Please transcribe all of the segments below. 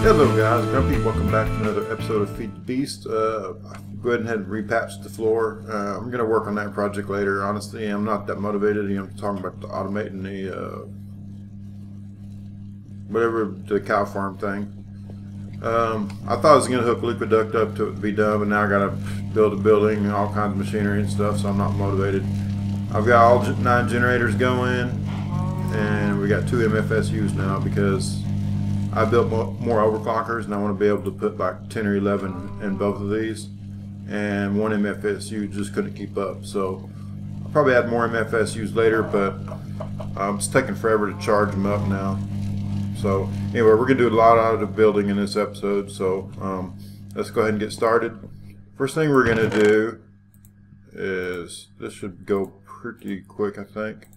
Hello guys, Grumpy. Welcome back to another episode of Feed the Beast. Go ahead and repatch the floor. I'm going to work on that project later. Honestly, I'm not that motivated. I'm talking about automating the the cow farm thing. I thought I was going to hook liquid up to be done, but now I got to build a building and all kinds of machinery and stuff, so I'm not motivated. I've got all 9 generators going, and we got 2 MFSUs now because I built more overclockers, and I want to be able to put like 10 or 11 in both of these, and 1 MFSU just couldn't keep up. So I'll probably add more MFSUs later, but it's taking forever to charge them up now. So anyway, we're going to do a lot out of the building in this episode, so let's go ahead and get started. First thing we're going to do is, this should go pretty quick, I think.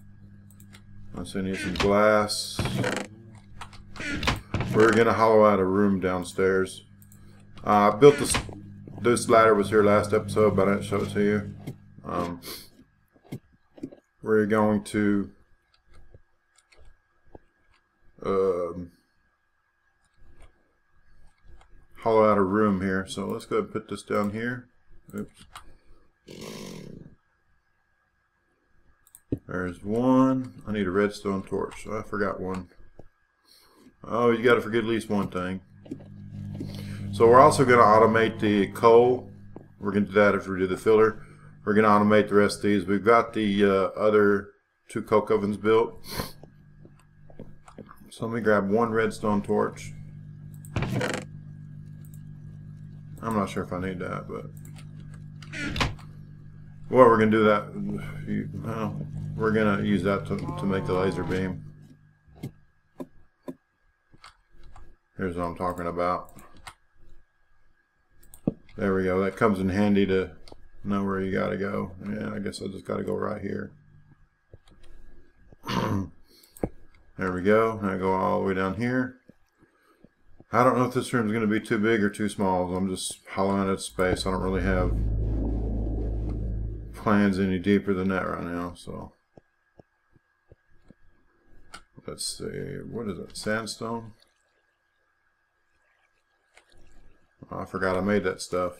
I need some glass. We're going to hollow out a room downstairs. I built this ladder was here last episode, but I didn't show it to you. We're going to hollow out a room here. So let's go ahead and put this down here. Oops. There's one. I need a redstone torch. I forgot one. Oh, you got to forget at least one thing. So we're also going to automate the coal. We're going to do that after we do the filler. We're going to automate the rest of these. We've got the other 2 coke ovens built. So let me grab one redstone torch. I'm not sure if I need that, but well, we're going to do that. We're going to use that to make the laser beam. Here's what I'm talking about. There we go. That comes in handy to know where you gotta go. Yeah, I guess I just gotta go right here. There we go. Now I go all the way down here. I don't know if this room's gonna be too big or too small. I'm just hollowing out space. I don't really have plans any deeper than that right now. So let's see. What is it? Sandstone? Oh, I forgot I made that stuff.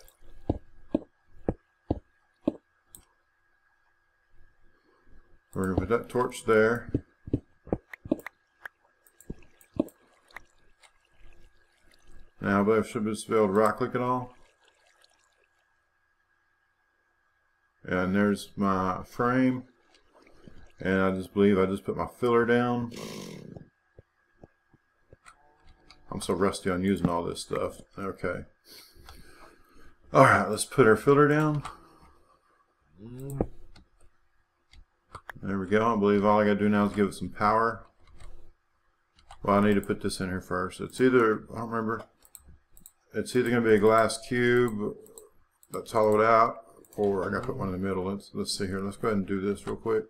We're going to put that torch there. Now I believe I should just be able to right click it all. And there's my frame. And I just believe I just put my filler down. I'm so rusty on using all this stuff. Okay. Alright, let's put our filler down. There we go. I believe all I gotta do now is give it some power. Well, I need to put this in here first. It's either, I don't remember, it's either gonna be a glass cube that's hollowed out, or I gotta put one in the middle. Let's see here. Let's go ahead and do this real quick.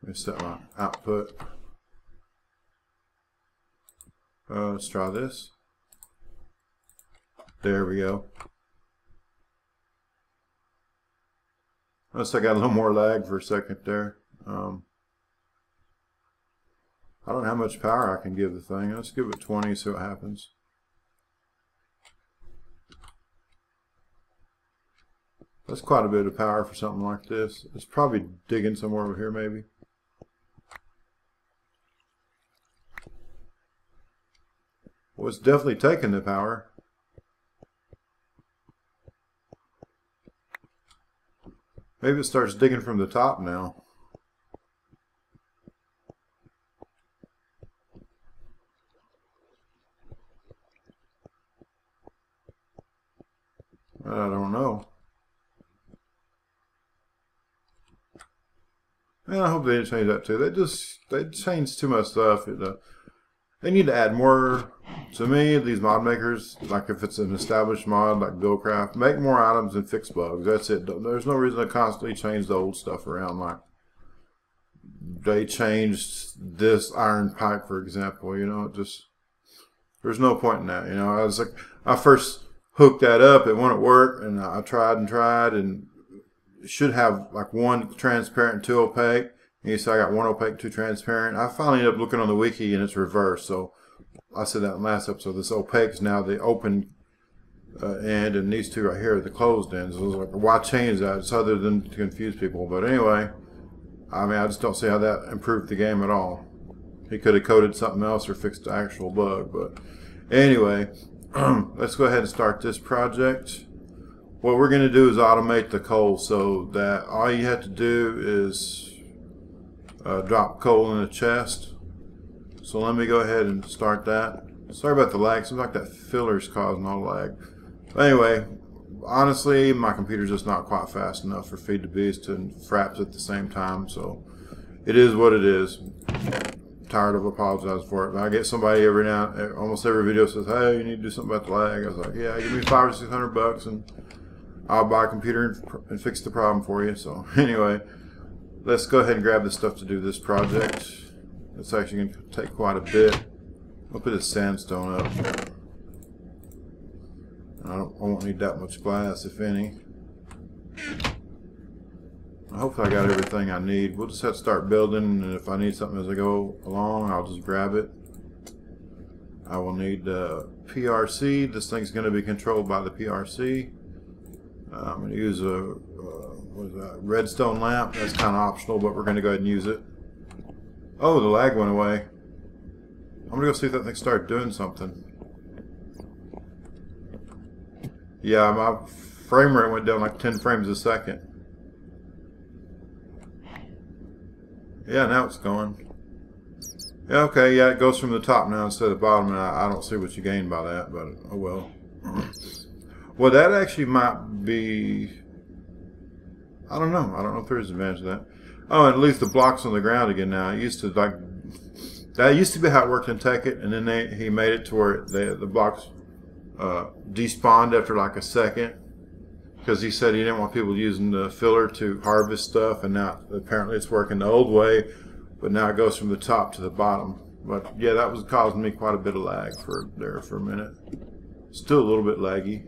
Let me set my output. Let's try this. There we go. Unless I got a little more lag for a second there. I don't know how much power I can give the thing. Let's give it 20, see what happens. That's quite a bit of power for something like this. It's probably digging somewhere over here maybe. Well, it's definitely taking the power. Maybe it starts digging from the top now. I don't know. And I hope they didn't change that too. They changed too much stuff. They need to add more. To me, these mod makers, like if it's an established mod like Buildcraft, make more items and fix bugs. That's it. There's no reason to constantly change the old stuff around. Like they changed this iron pipe, for example. You know, there's no point in that. You know, I first hooked that up, it wouldn't work, and I tried and tried, and it should have like one transparent and 2 opaque. You see I got 1 opaque, 2 transparent. I finally ended up looking on the wiki and it's reversed. So I said that in the last episode. This opaque is now the open end, and these two right here are the closed ends. So I was like, why change that? It's other than to confuse people. But anyway, I mean, I just don't see how that improved the game at all. He could have coded something else or fixed the actual bug. But anyway, let's go ahead and start this project. What we're going to do is automate the coal, so that all you have to do is drop coal in a chest. So let me go ahead and start that. Sorry about the lag. Seems like that filler's causing all the lag. But anyway, honestly, my computer's just not quite fast enough for Feed the Beast and Fraps at the same time. So it is what it is. I'm tired of apologizing for it. But I get somebody every now, almost every video says, "Hey, you need to do something about the lag." I was like, "Yeah, give me $500 or $600 and I'll buy a computer and fix the problem for you." So anyway, let's go ahead and grab the stuff to do this project. It's actually going to take quite a bit. I'll put this sandstone up. I won't need that much glass, if any. Hopefully I got everything I need. We'll just have to start building, and if I need something as I go along, I'll just grab it. I will need PRC. This thing's going to be controlled by the PRC. I'm going to use a what is that, redstone lamp. That's kind of optional, but we're going to go ahead and use it. Oh, the lag went away. I'm going to go see if that thing started doing something. Yeah, my frame rate went down like 10 frames a second. Yeah, now it's going. Yeah, okay, yeah, it goes from the top now instead of the bottom, and I don't see what you gain by that, but oh well. Well, that actually might be... I don't know if there is an advantage to that. Oh, and at least the blocks on the ground again now. It used to, like... That used to be how it worked in Tekkit, and then he made it to where the blocks despawned after like a second, because he said he didn't want people using the filler to harvest stuff, and now apparently it's working the old way, but now it goes from the top to the bottom. But yeah, that was causing me quite a bit of lag for a minute. Still a little bit laggy.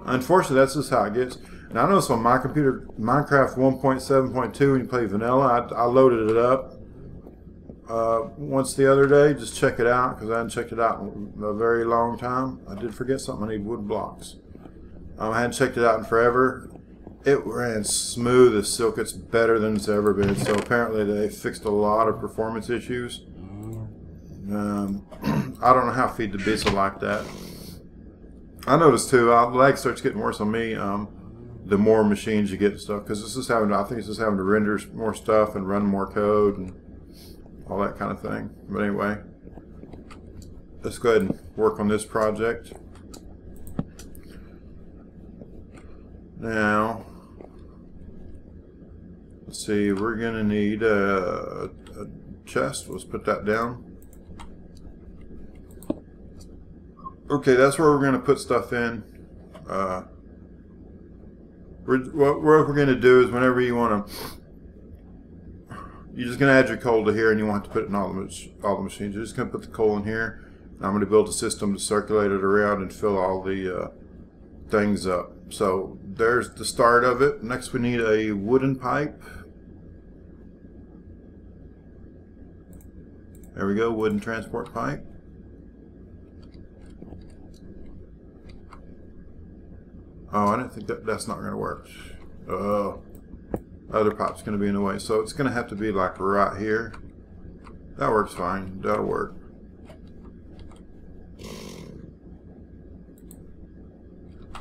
Unfortunately, that's just how it gets. And I noticed on my computer, Minecraft 1.7.2, when you play vanilla, I loaded it up once the other day. Just check it out, because I hadn't checked it out in a very long time. I did forget something. I need wood blocks. I hadn't checked it out in forever. It ran smooth as silk. It's better than it's ever been. So apparently they fixed a lot of performance issues. I don't know how Feed the Beast will like that. I noticed too, the lag starts getting worse on me the more machines you get and stuff, because I think it's just having to render more stuff and run more code and all that kind of thing. But anyway, let's go ahead and work on this project. Now, let's see, we're going to need a chest. Let's put that down. Okay, that's where we're going to put stuff in. What we're going to do is whenever you want to, you're just going to add your coal to here, and you want to put it in all the machines. You're just going to put the coal in here. And I'm going to build a system to circulate it around and fill all the things up. So there's the start of it. Next we need a wooden pipe. There we go, wooden transport pipe. Oh, I didn't think that's not going to work. Other pipe's going to be in the way, so it's going to have to be like right here. That works fine. That'll work.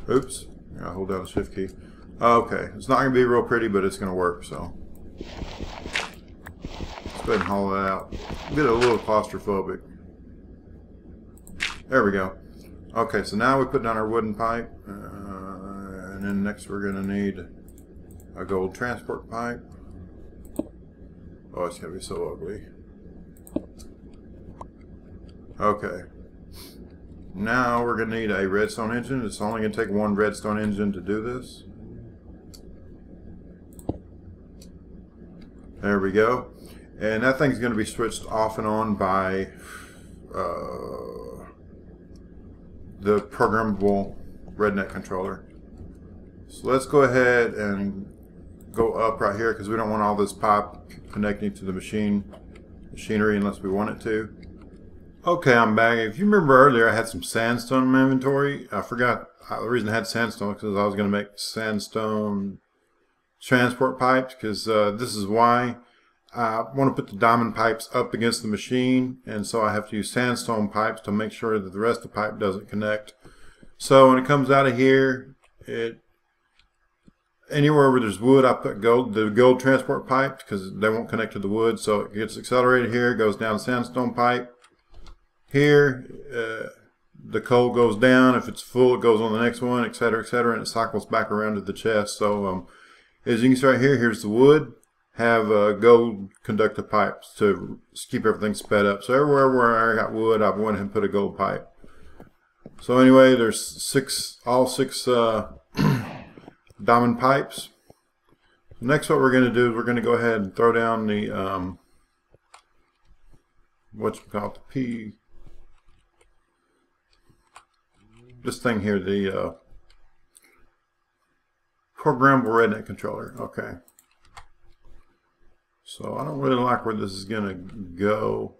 Oops. I hold down the shift key. Okay, it's not going to be real pretty, but it's going to work. So let's go ahead and haul it out. Get a little claustrophobic. There we go. Okay, so now we put down our wooden pipe. And then next we're going to need a gold transport pipe. Oh, it's going to be so ugly. Okay. Now we're going to need a redstone engine. It's only going to take one redstone engine to do this. There we go. And that thing's going to be switched off and on by the Programmable Rednet controller. So let's go ahead and go up right here because we don't want all this pipe connecting to the machinery unless we want it to. Okay, I'm back. If you remember earlier, I had some sandstone in my inventory. I forgot the reason I had sandstone because I was going to make sandstone transport pipes, because this is why I want to put the diamond pipes up against the machine, and so I have to use sandstone pipes to make sure that the rest of the pipe doesn't connect. So when it comes out of here, anywhere where there's wood, I put the gold transport pipes because they won't connect to the wood. So it gets accelerated here, goes down sandstone pipe. Here, the coal goes down. If it's full, it goes on the next one, etc., etc., and it cycles back around to the chest. So as you can see right here, here's the wood. Have gold conductive pipes to keep everything sped up. So everywhere where I got wood, I went ahead and put a gold pipe. So anyway, there's all six diamond pipes. Next, what we're going to do is we're going to go ahead and throw down the this thing here, the Programmable Rednet controller. Okay. So I don't really like where this is going to go.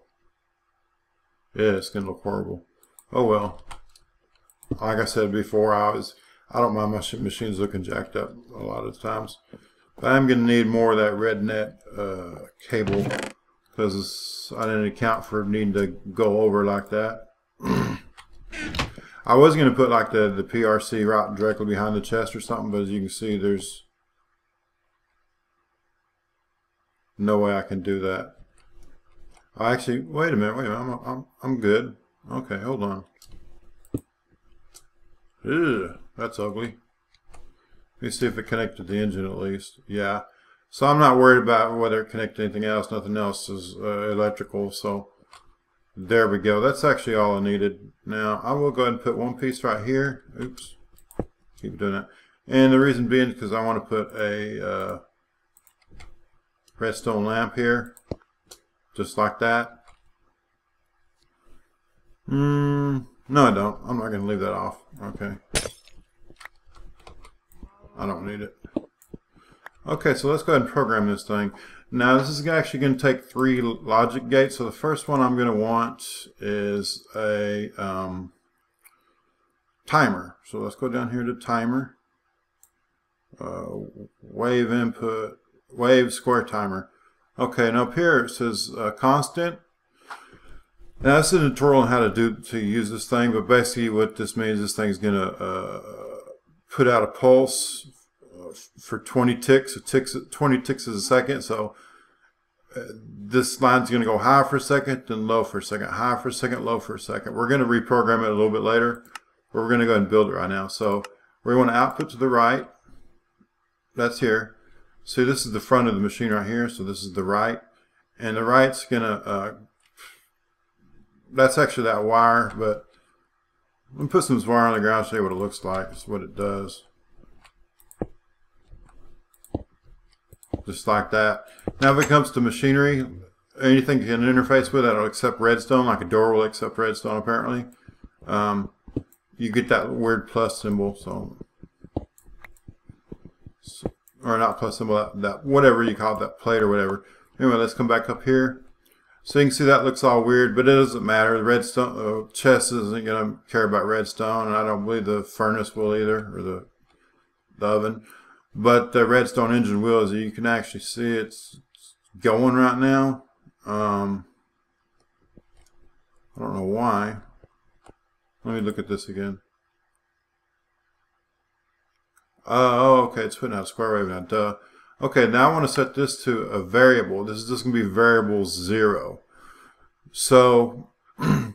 Yeah, it's going to look horrible. Oh well. Like I said before, I don't mind my machines looking jacked up a lot of times. But I'm going to need more of that Rednet cable, because I didn't account for needing to go over like that. I was going to put like the PRC right directly behind the chest or something, but as you can see, there's no way I can do that. Actually, wait a minute, I'm good. Okay, hold on. Ew, that's ugly. Let me see if it connected the engine at least. Yeah. So I'm not worried about whether it connected anything else. Nothing else is electrical. So there we go. That's actually all I needed. Now I will go ahead and put one piece right here. Oops. Keep doing that. And the reason being is because I want to put a redstone lamp here. Just like that. No, I don't. I'm not going to leave that off. Okay. I don't need it. Okay, so let's go ahead and program this thing. Now, this is actually going to take 3 logic gates. So the first one I'm going to want is a timer. So let's go down here to timer. Wave input, wave square timer. Okay, and up here it says constant. Now, this is a tutorial on how to use this thing, but basically what this means, this thing is going to put out a pulse for 20 ticks. 20 ticks is a second, so this line's going to go high for a second, then low for a second, high for a second, low for a second. We're going to reprogram it a little bit later, but we're going to go ahead and build it right now. So we want to output to the right. That's here. See, this is the front of the machine right here, so this is the right. And the right's going to that's actually that wire, but I'm going to put some wire on the ground to show you what it looks like. It's what it does. Just like that. Now if it comes to machinery, anything you can interface with that'll accept redstone, like a door will accept redstone apparently. You get that weird plus symbol, or not plus symbol, that whatever you call it, that plate or whatever. Anyway, let's come back up here. So you can see that looks all weird, but it doesn't matter. The redstone chest isn't going to care about redstone, and I don't believe the furnace will either, or the oven. But the redstone engine will, as you can actually see, it's going right now. I don't know why. Let me look at this again. Oh, okay, it's putting out a square wave now. Duh. Okay, now I want to set this to a variable. This is just going to be variable 0. So the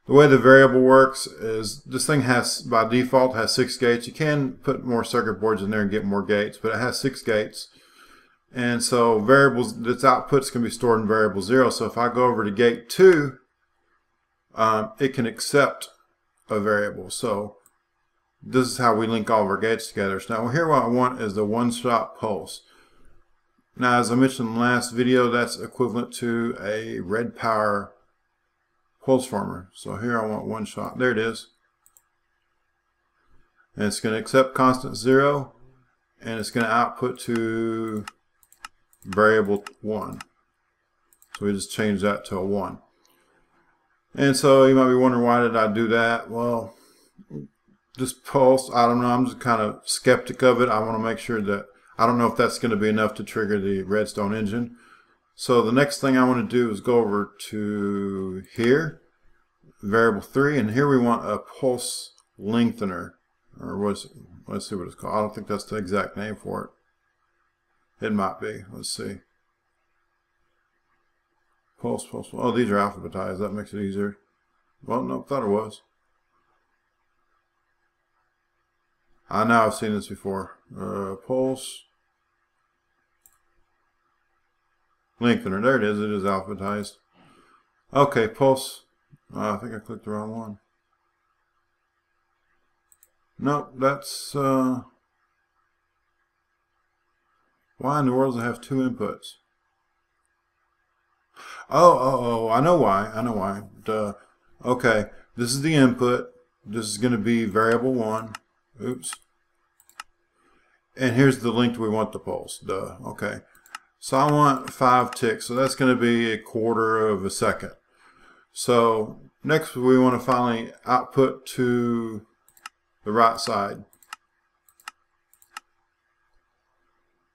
way the variable works is this thing has, by default, has 6 gates. You can put more circuit boards in there and get more gates, but it has 6 gates. And so variables, its output's going to be stored in variable 0. So if I go over to gate 2, it can accept a variable. So this is how we link all of our gates together. So now here what I want is the one-shot pulse. Now as I mentioned in the last video, that's equivalent to a red power pulse former. So here I want one shot. There it is. And it's going to accept constant 0. and it's going to output to variable 1. So we just change that to a 1. And so you might be wondering, why did I do that? Well, this pulse, I don't know, I'm just kind of skeptic of it. I want to make sure that, I don't know if that's going to be enough to trigger the Redstone engine. So the next thing I want to do is go over to here, variable 3, and here we want a pulse lengthener, or let's see what it's called. I don't think that's the exact name for it. It might be. Let's see. Pulse. Oh, these are alphabetized. That makes it easier. Well, no, thought it was. I know I've seen this before. Pulse lengthener. There it is. It is alphabetized. Okay, pulse. I think I clicked the wrong one. Nope, that's why in the world does it have 2 inputs? Oh, I know why. Duh. Okay, this is the input. This is going to be variable 1. Oops. And here's the length we want the pulse. Duh. Okay. So I want 5 ticks. So that's going to be 1/4 of a second. So next we want to finally output to the right side.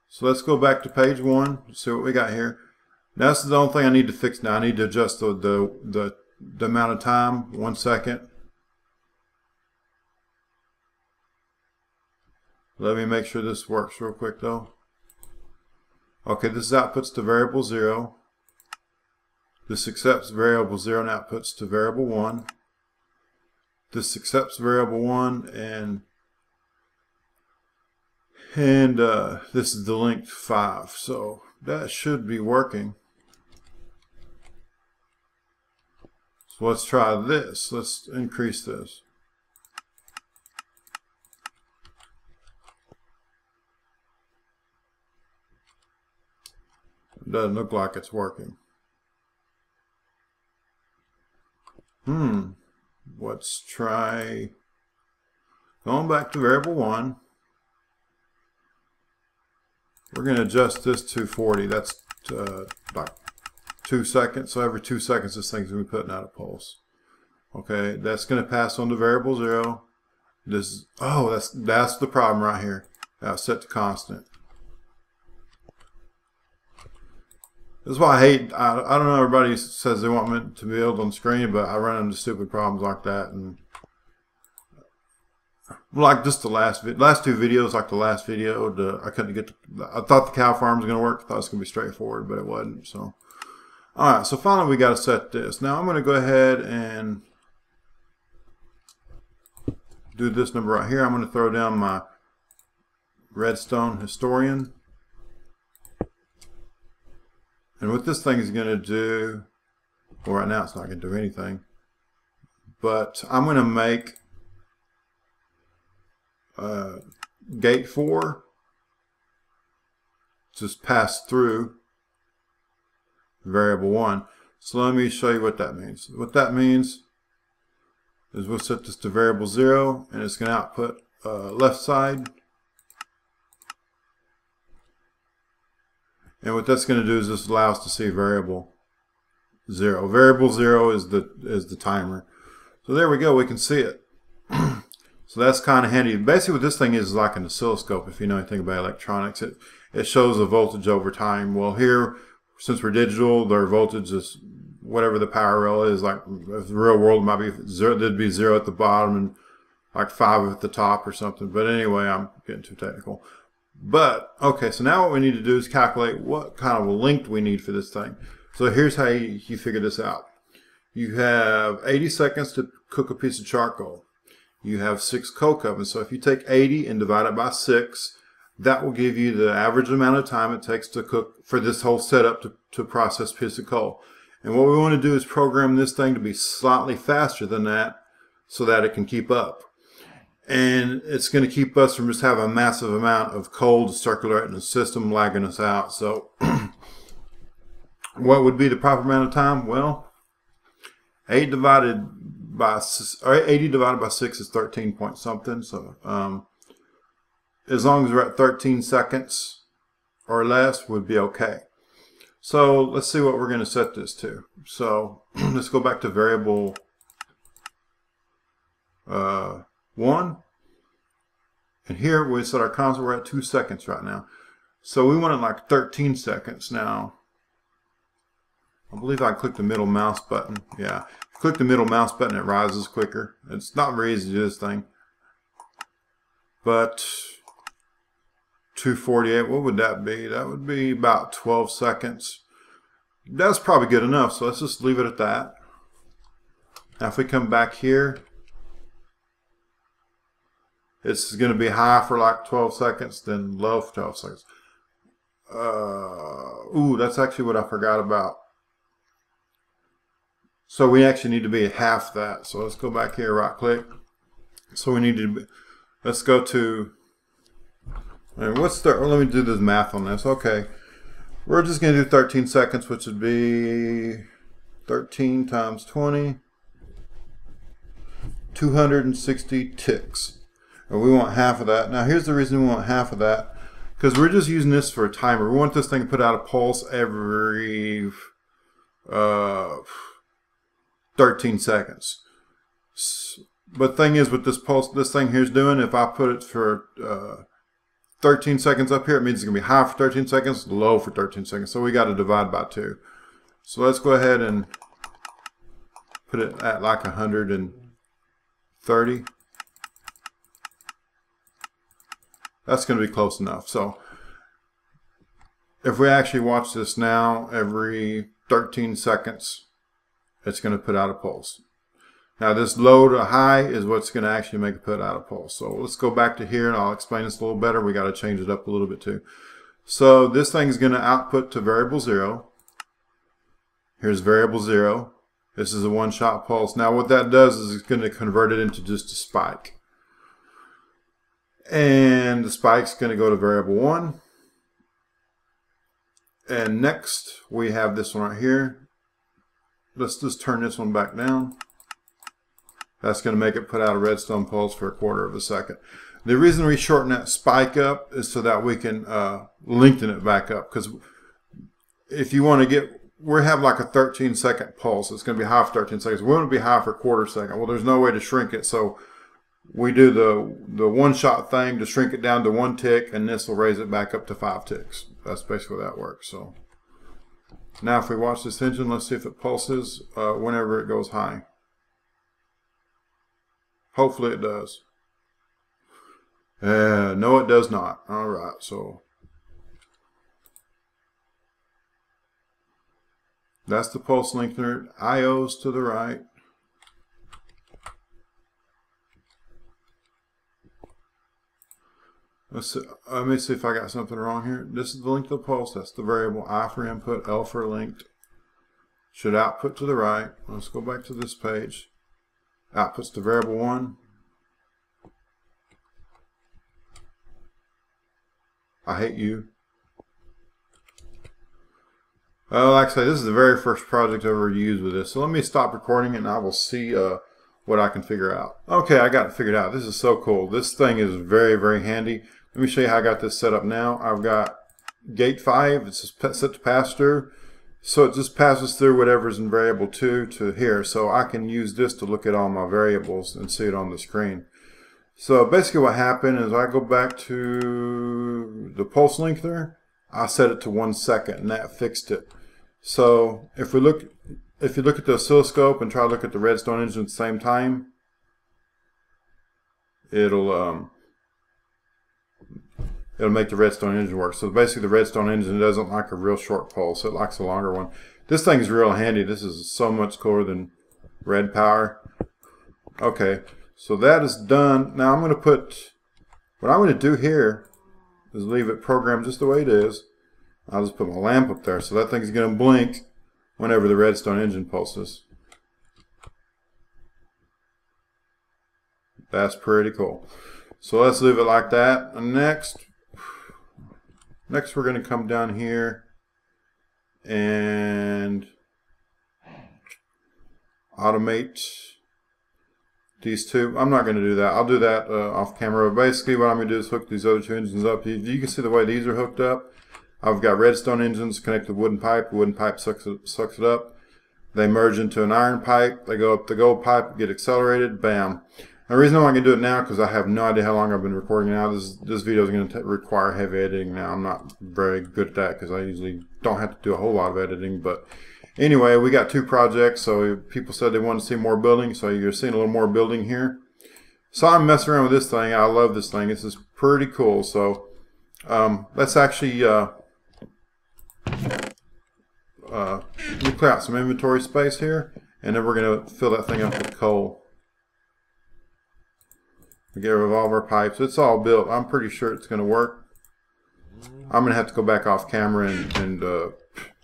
So let's go back to page 1. See what we got here. That's the only thing I need to fix now. I need to adjust the amount of time. 1 second. Let me make sure this works real quick though. Okay, this outputs to variable 0. This accepts variable 0 and outputs to variable 1. This accepts variable 1 and this is the length 5. So that should be working. So let's try this. Let's increase this. It doesn't look like it's working. Let's try going back to variable 1. We're going to adjust this to 40. That's like 2 seconds. So every 2 seconds this thing's going to be putting out a pulse. Okay, that's going to pass on to variable 0. This, oh, that's the problem right here. That's set to constant. This is why I hate, I don't know, everybody says they want me to be able on screen, but I run into stupid problems like that. And like just the last 2 videos, like the last video, I couldn't get I thought the cow farm was going to work. I thought it was going to be straightforward, but it wasn't. So, alright, so finally we got to set this. Now I'm going to go ahead and do this number right here. I'm going to throw down my redstone historian. And what this thing is going to do, well, right now it's not going to do anything, but I'm going to make gate 4 just pass through variable 1. So let me show you what that means. What that means is we'll set this to variable 0, and it's going to output left side. And what that's going to do is just allow us to see variable 0. Variable 0 is the timer. So there we go. We can see it. So that's kind of handy. Basically, what this thing is like an oscilloscope. If you know anything about electronics, it shows the voltage over time. Well, here, since we're digital, their voltage is whatever the power rail is. Like if the real world might be 0, there'd be 0 at the bottom and like 5 at the top or something. But anyway, I'm getting too technical. But, okay, so now what we need to do is calculate what kind of a length we need for this thing. So here's how you figure this out. You have 80 seconds to cook a piece of charcoal. You have 6 coke ovens. So if you take 80 and divide it by 6, that will give you the average amount of time it takes to cook for this whole setup to process a piece of coal. And what we want to do is program this thing to be slightly faster than that so that it can keep up. And it's going to keep us from just having a massive amount of coal to circulate in the system, lagging us out. So what would be the proper amount of time? Well, 80 divided by 6 is 13 point something. So as long as we're at 13 seconds or less would be okay. So let's see what we're going to set this to. So let's go back to variable 1. And here we set our console, we're at 2 seconds right now. So we want it like 13 seconds now. I believe I click the middle mouse button. Yeah, click the middle mouse button, it rises quicker. It's not very easy to do this thing. But 248, what would that be? That would be about 12 seconds. That's probably good enough, so let's just leave it at that. Now if we come back here, it's going to be high for like 12 seconds, then low for 12 seconds. Ooh, that's actually what I forgot about. So we actually need to be at half that. So let's go back here, right click. So we need to be, let's go to, let me do this math on this. Okay, we're just going to do 13 seconds, which would be 13 times 20, 260 ticks. And we want half of that. Now here's the reason we want half of that, because we're just using this for a timer. We want this thing to put out a pulse every 13 seconds. But thing is, with this pulse, this thing here's doing, if I put it for 13 seconds up here, it means it's going to be high for 13 seconds, low for 13 seconds. So we got to divide by 2. So let's go ahead and put it at like 130. That's going to be close enough. So if we actually watch this now, every 13 seconds, it's going to put out a pulse. Now this low to high is what's going to actually make it put out a pulse. So let's go back to here and I'll explain this a little better. We got to change it up a little bit too. So this thing is going to output to variable 0. Here's variable 0. This is a one-shot pulse. Now what that does is it's going to convert it into just a spike. And the spike's going to go to variable 1. And next we have this one right here. Let's just turn this one back down. That's going to make it put out a redstone pulse for 1/4 of a second. The reason we shorten that spike up is so that we can lengthen it back up. Because if you want to get, we have like a 13-second pulse. It's going to be high for 13 seconds. We want to be high for 1/4 second. Well, there's no way to shrink it. So we do the one-shot thing to shrink it down to 1 tick, and this will raise it back up to 5 ticks. That's basically how that works. So now if we watch this engine, let's see if it pulses whenever it goes high. Hopefully it does. No, it does not. All right, so that's the pulse lengthener. IO's to the right. Let me see if I got something wrong here. This is the length of the pulse. That's the variable. I for input, L for linked. Should output to the right. Let's go back to this page. Outputs to variable 1. I hate you. Like I say, this is the very first project I've ever used with this. So let me stop recording and I will see what I can figure out. Okay, I got it figured out. This is so cool. This thing is very, very handy. Let me show you how I got this set up now. I've got gate 5. It's set to pass through. So it just passes through whatever's in variable 2 to here. So I can use this to look at all my variables and see it on the screen. So basically what happened is I go back to the pulse lengthener. I set it to 1 second and that fixed it. So if you look at the oscilloscope and try to look at the redstone engine at the same time, it'll make the redstone engine work. So basically the redstone engine doesn't like a real short pulse. It likes a longer one. This thing is real handy. This is so much cooler than red power. Okay, so that is done. Now I'm going to put, what I'm going to do here is leave it programmed just the way it is. I'll just put my lamp up there. So that thing's going to blink whenever the redstone engine pulses. That's pretty cool. So let's leave it like that. And next we're going to come down here and automate these two. I'm not going to do that. I'll do that off camera. But basically what I'm going to do is hook these other two engines up. You can see the way these are hooked up. I've got redstone engines connected to wooden pipe. The wooden pipe sucks it up. They merge into an iron pipe. They go up the gold pipe, get accelerated, bam. The reason I'm not going to do it now because I have no idea how long I've been recording now. This video is going to require heavy editing now. I'm not very good at that because I usually don't have to do a whole lot of editing. But anyway, we got two projects. So people said they wanted to see more building. So you're seeing a little more building here. So I'm messing around with this thing. I love this thing. This is pretty cool. So let's actually clear out some inventory space here. And then we're going to fill that thing up with coal. We get rid of all of our pipes. It's all built. I'm pretty sure it's going to work. I'm going to have to go back off camera and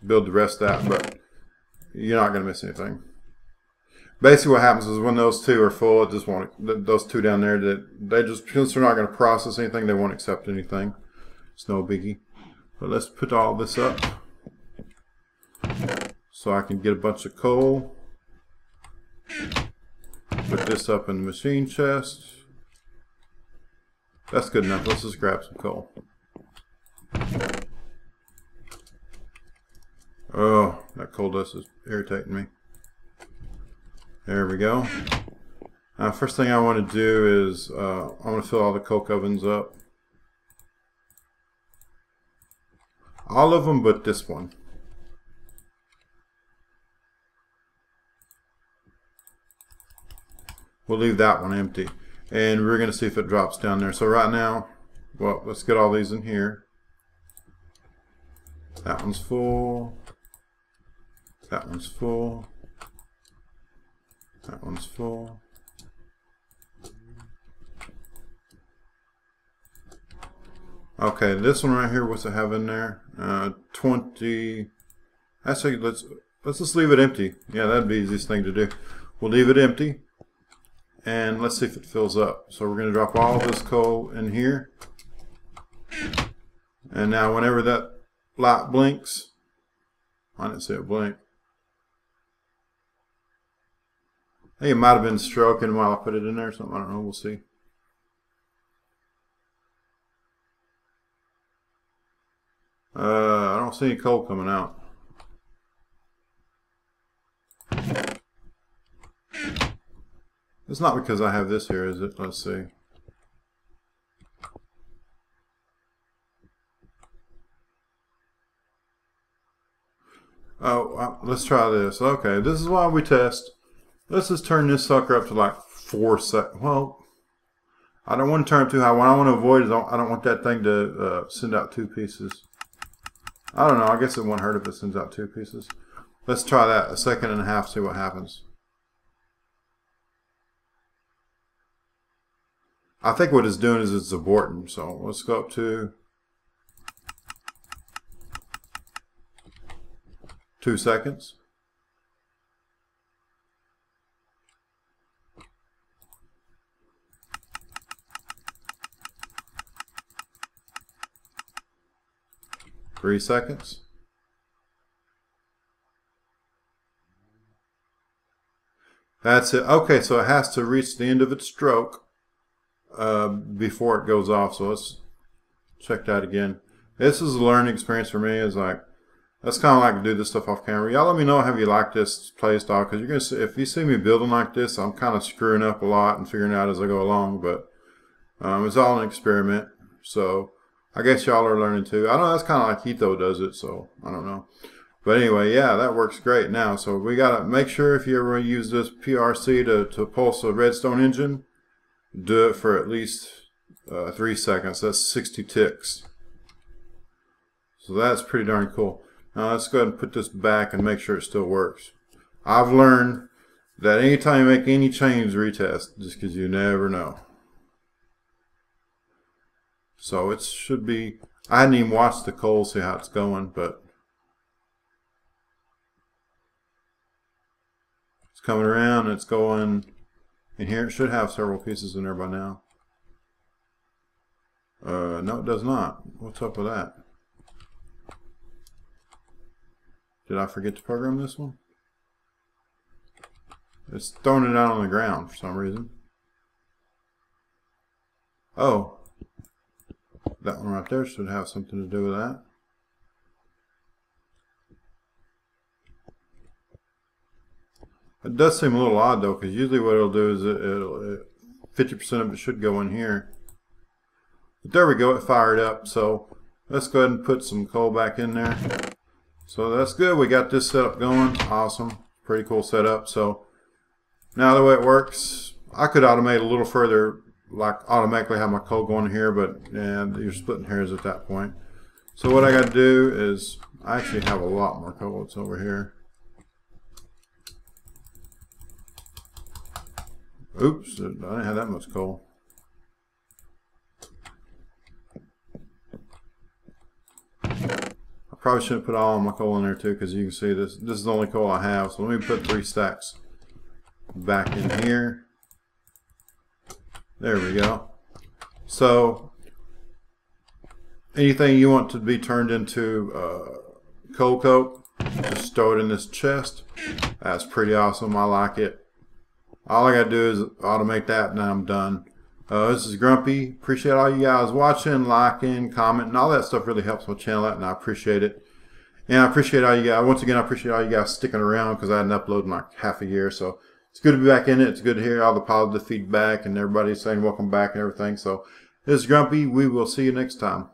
build the rest of that, but you're not going to miss anything. Basically what happens is when those two are full, it just won't, those two down there, they just, since they're not going to process anything, they won't accept anything. It's no biggie. But let's put all this up so I can get a bunch of coal. Put this up in the machine chest. That's good enough. Let's just grab some coal. Oh, that coal dust is irritating me. There we go. First thing I want to do is I want to fill all the coke ovens up. All of them but this one. We'll leave that one empty. And we're going to see if it drops down there. So right now, well, let's get all these in here. That one's full. That one's full. That one's full. Okay, this one right here, what's it have in there? 20. Actually, let's just leave it empty. Yeah, that'd be the easiest thing to do. We'll leave it empty. And let's see if it fills up. So we're going to drop all this coal in here. And now whenever that light blinks, I didn't see it blink. I think it might have been stroking while I put it in there or something. I don't know. We'll see. I don't see any coal coming out. It's not because I have this here, is it? Let's see. Oh, let's try this. Okay, this is why we test. Let's just turn this sucker up to like 4 seconds. Well, I don't want to turn it too high. What I want to avoid is I don't want that thing to send out 2 pieces. I don't know. I guess it won't hurt if it sends out 2 pieces. Let's try that 1.5 seconds, see what happens. I think what it's doing is it's aborting. So let's go up to 2 seconds. Three seconds. That's it. Okay, so it has to reach the end of its stroke before it goes off. So let's check that again. This is a learning experience for me. Is like, that's kind of like to do this stuff off camera. Y'all let me know how you like this play style, because you're gonna see, if you see me building like this, I'm kind of screwing up a lot and figuring out as I go along. But it's all an experiment. So I guess y'all are learning too. I know that's kind of like Hito does it, so I don't know. But anyway, yeah, that works great now. So we gotta make sure if you ever use this PRC to pulse a redstone engine, do it for at least 3 seconds. That's 60 ticks. So that's pretty darn cool. Now let's go ahead and put this back and make sure it still works. I've learned that anytime you make any change, retest, just because you never know. So it should be, I hadn't even watched the coal, see how it's going, but it's coming around, it's going, and here it should have several pieces in there by now. No, it does not. What's up with that? Did I forget to program this one? It's throwing it out on the ground for some reason. Oh, that one right there should have something to do with that. It does seem a little odd though, because usually what it'll do is 50% of it should go in here. But there we go, it fired up. So let's go ahead and put some coal back in there. So that's good. We got this setup going. Awesome. Pretty cool setup. So now the way it works, I could automate a little further, like automatically have my coal going here, but yeah, you're splitting hairs at that point. So what I got to do is, I actually have a lot more coal. It's over here. Oops, I didn't have that much coal. I probably shouldn't put all of my coal in there too, because you can see this is the only coal I have. So let me put 3 stacks back in here. There we go. So anything you want to be turned into coal coke, just throw it in this chest. That's pretty awesome. I like it. All I gotta do is automate that and I'm done. This is Grumpy. Appreciate all you guys watching, liking, commenting. All that stuff really helps my channel out, and I appreciate it. And I appreciate all you guys. Once again, I appreciate all you guys sticking around, because I hadn't uploaded in like half a year. So it's good to be back in it. It's good to hear all the positive feedback and everybody saying welcome back and everything. So this is Grumpy. We will see you next time.